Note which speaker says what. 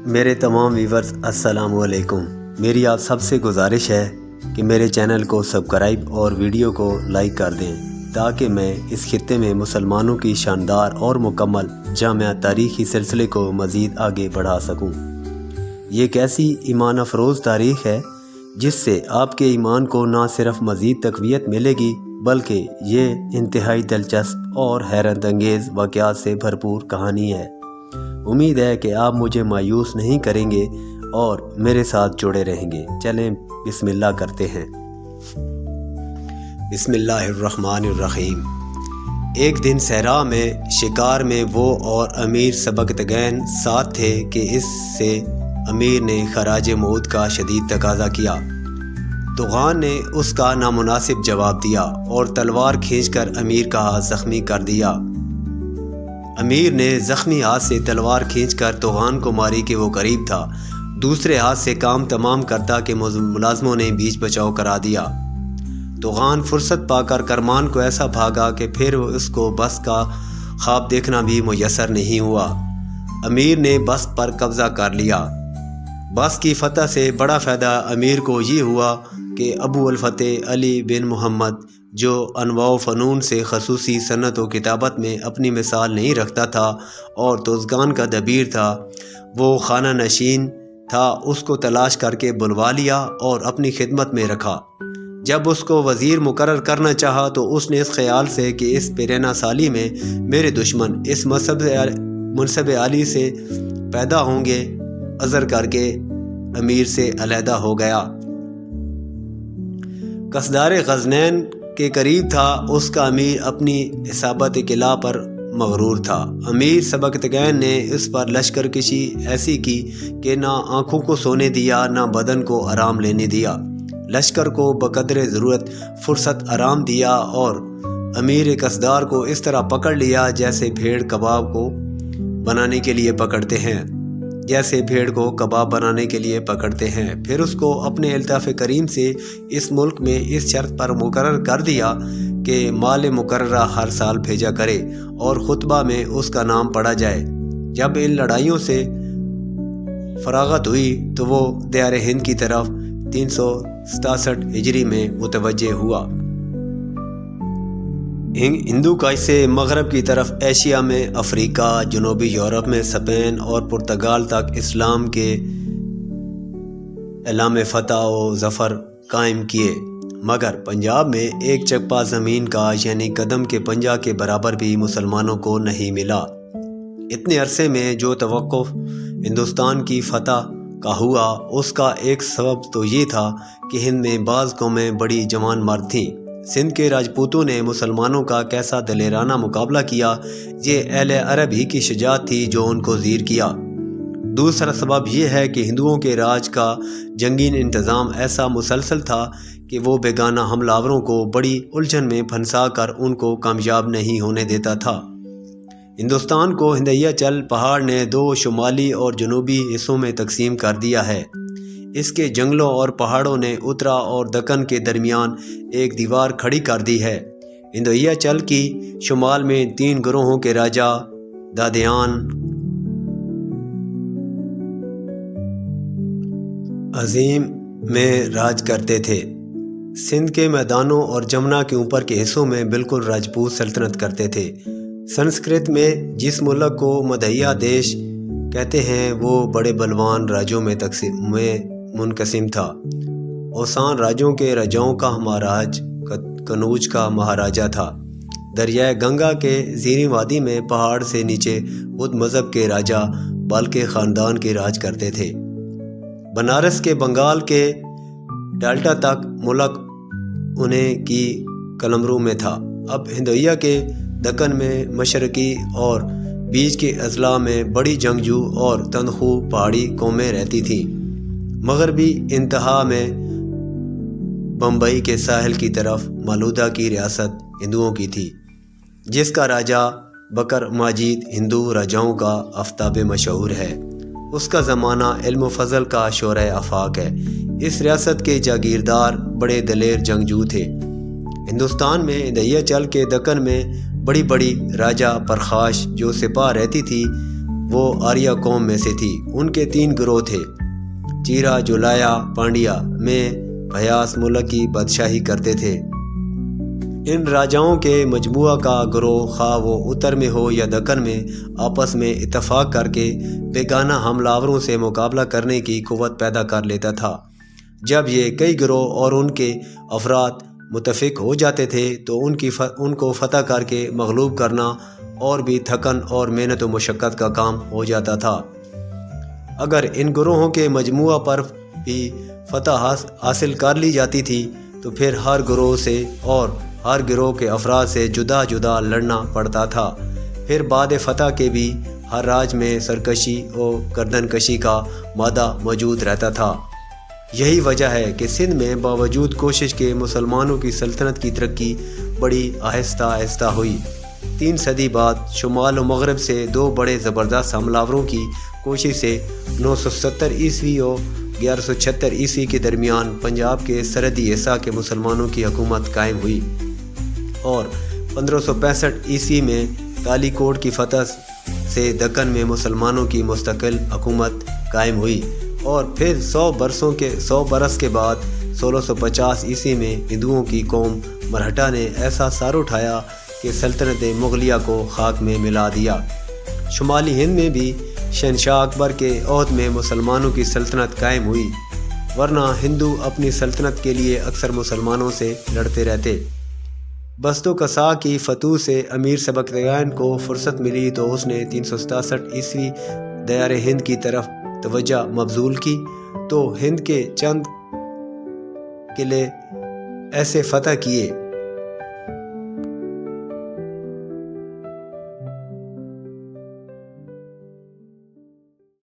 Speaker 1: میرے تمام ویورز السلام علیکم۔ میری آپ سب سے گزارش ہے کہ میرے چینل کو سبسکرائب اور ویڈیو کو لائک کر دیں تاکہ میں اس خطے میں مسلمانوں کی شاندار اور مکمل جامع تاریخی سلسلے کو مزید آگے بڑھا سکوں۔ یہ ایک ایسی ایمان افروز تاریخ ہے جس سے آپ کے ایمان کو نہ صرف مزید تقویت ملے گی بلکہ یہ انتہائی دلچسپ اور حیرت انگیز واقعات سے بھرپور کہانی ہے۔ امید ہے کہ آپ مجھے مایوس نہیں کریں گے اور میرے ساتھ جڑے رہیں گے۔ چلیں بسم اللہ کرتے ہیں۔ بسم اللہ الرحمن الرحیم۔ ایک دن صحرا میں شکار میں وہ اور امیر سبکتگین ساتھ تھے کہ اس سے امیر نے خراج موت کا شدید تقاضا کیا۔ طغان نے اس کا نامناسب جواب دیا اور تلوار کھینچ کر امیر کا ہاتھ زخمی کر دیا۔ امیر نے زخمی ہاتھ سے تلوار کھینچ کر طغان کو ماری کہ وہ قریب تھا، دوسرے ہاتھ سے کام تمام کرتا کہ ملازموں نے بیچ بچاؤ کرا دیا۔ طغان فرصت پا کر کرمان کو ایسا بھاگا کہ پھر اس کو بس کا خواب دیکھنا بھی میسر نہیں ہوا۔ امیر نے بس پر قبضہ کر لیا۔ بس کی فتح سے بڑا فائدہ امیر کو یہ ہوا کہ ابو الفتح علی بن محمد جو انواع و فنون سے خصوصی صنعت و کتابت میں اپنی مثال نہیں رکھتا تھا اور توزگان کا دبیر تھا، وہ خانہ نشین تھا، اس کو تلاش کر کے بلوا لیا اور اپنی خدمت میں رکھا۔ جب اس کو وزیر مقرر کرنا چاہا تو اس نے اس خیال سے کہ اس پیرنا سالی میں میرے دشمن اس منصب عالی سے پیدا ہوں گے، عذر کر کے امیر سے علیحدہ ہو گیا۔ قصدار غزنین کے قریب تھا، اس کا امیر اپنی اصابت قلعہ پر مغرور تھا۔ امیر سبکتگین نے اس پر لشکر کشی ایسی کی کہ نہ آنکھوں کو سونے دیا نہ بدن کو آرام لینے دیا۔ لشکر کو بقدر ضرورت فرصت آرام دیا اور امیر قصدار کو اس طرح پکڑ لیا جیسے بھیڑ کو کباب بنانے کے لیے پکڑتے ہیں۔ پھر اس کو اپنے الطاف کریم سے اس ملک میں اس شرط پر مقرر کر دیا کہ مال مقررہ ہر سال بھیجا کرے اور خطبہ میں اس کا نام پڑھا جائے۔ جب ان لڑائیوں سے فراغت ہوئی تو وہ دیار ہند کی طرف 367 ہجری میں متوجہ ہوا۔ ہندو کش سے مغرب کی طرف ایشیا میں افریقہ، جنوبی یورپ میں اسپین اور پرتگال تک اسلام کے اعلام فتح و ظفر قائم کیے، مگر پنجاب میں ایک چکپا زمین کا یعنی قدم کے پنجہ کے برابر بھی مسلمانوں کو نہیں ملا۔ اتنے عرصے میں جو توقف ہندوستان کی فتح کا ہوا، اس کا ایک سبب تو یہ تھا کہ ہند میں بعض قومیں بڑی جوان مرد تھیں۔ سندھ کے راجپوتوں نے مسلمانوں کا کیسا دلیرانہ مقابلہ کیا، یہ اہل عرب ہی کی شجاعت تھی جو ان کو زیر کیا۔ دوسرا سبب یہ ہے کہ ہندوؤں کے راج کا جنگی انتظام ایسا مسلسل تھا کہ وہ بیگانہ حملہ آوروں کو بڑی الجھن میں پھنسا کر ان کو کامیاب نہیں ہونے دیتا تھا۔ ہندوستان کو ہندیا چل پہاڑ نے 2 شمالی اور جنوبی حصوں میں تقسیم کر دیا ہے۔ اس کے جنگلوں اور پہاڑوں نے اترا اور دکن کے درمیان ایک دیوار کھڑی کر دی ہے۔ ہندیا چل کی شمال میں 3 گروہوں کے راجا دادیان عظیم میں راج کرتے تھے۔ سندھ کے میدانوں اور جمنا کے اوپر کے حصوں میں بالکل راجپوت سلطنت کرتے تھے۔ سنسکرت میں جس ملک کو مدھیہ دیش کہتے ہیں وہ بڑے بلوان راجوں میں منقسم تھا۔ اوسان راجوں کے راجاؤں کا مہاراج کنوج کا مہاراجا تھا۔ دریائے گنگا کے زیریں وادی میں پہاڑ سے نیچے بدھ مذہب کے راجا بالکے خاندان کے راج کرتے تھے۔ بنارس کے بنگال کے ڈیلٹا تک ملک انہیں کی قلمرو میں تھا۔ اب ہندویا کے دکن میں مشرقی اور بیچ کے اضلاع میں بڑی جنگجو اور تندخو پہاڑی قومیں رہتی تھیں۔ مغربی انتہا میں بمبئی کے ساحل کی طرف مالودہ کی ریاست ہندوؤں کی تھی، جس کا راجا بکر ماجید ہندو راجاؤں کا آفتاب مشہور ہے۔ اس کا زمانہ علم و فضل کا شورۂ آفاق ہے۔ اس ریاست کے جاگیردار بڑے دلیر جنگجو تھے۔ ہندوستان میں ہندیا چل کے دکن میں بڑی بڑی راجا پرخاش جو سپاہ رہتی تھی، وہ آریہ قوم میں سے تھی۔ ان کے 3 گروہ تھے، چیرا، جولایا، پانڈیا میں بھیاس ملک کی بادشاہی کرتے تھے۔ ان راجاؤں کے مجموعہ کا گروہ خواہ وہ اتر میں ہو یا دکن میں آپس میں اتفاق کر کے بیگانہ حملہ آوروں سے مقابلہ کرنے کی قوت پیدا کر لیتا تھا۔ جب یہ کئی گروہ اور ان کے افراد متفق ہو جاتے تھے تو ان کو فتح کر کے مغلوب کرنا اور بھی تھکن اور محنت و مشقت کا کام ہو جاتا تھا۔ اگر ان گروہوں کے مجموعہ پر بھی فتح حاصل کر لی جاتی تھی تو پھر ہر گروہ سے اور ہر گروہ کے افراد سے جدا جدا لڑنا پڑتا تھا۔ پھر بعد فتح کے بھی ہر راج میں سرکشی اور گردن کشی کا مادہ موجود رہتا تھا۔ یہی وجہ ہے کہ سندھ میں باوجود کوشش کے مسلمانوں کی سلطنت کی ترقی بڑی آہستہ آہستہ ہوئی۔ 3 صدی بعد شمال و مغرب سے 2 بڑے زبردست حملہ آوروں کی کوشش سے 970 عیسوی اور 1176 عیسوی کے درمیان پنجاب کے سرحدی حصہ کے مسلمانوں کی حکومت قائم ہوئی، اور 1565 عیسوی میں کالی کوٹ کی فتح سے دکن میں مسلمانوں کی مستقل حکومت قائم ہوئی، اور پھر 100 برس کے بعد 1650 عیسوی میں ہندوؤں کی قوم مرہٹا نے ایسا سار اٹھایا کہ سلطنت مغلیہ کو خاک میں ملا دیا۔ شمالی ہند میں بھی شہنشاہ اکبر کے عہد میں مسلمانوں کی سلطنت قائم ہوئی، ورنہ ہندو اپنی سلطنت کے لیے اکثر مسلمانوں سے لڑتے رہتے۔ بستو قصا کی فتوح سے امیر سبکتگین کو فرصت ملی تو اس نے 367 عیسوی دیار ہند کی طرف توجہ مبذول کی، تو ہند کے چند قلعے ایسے فتح کیے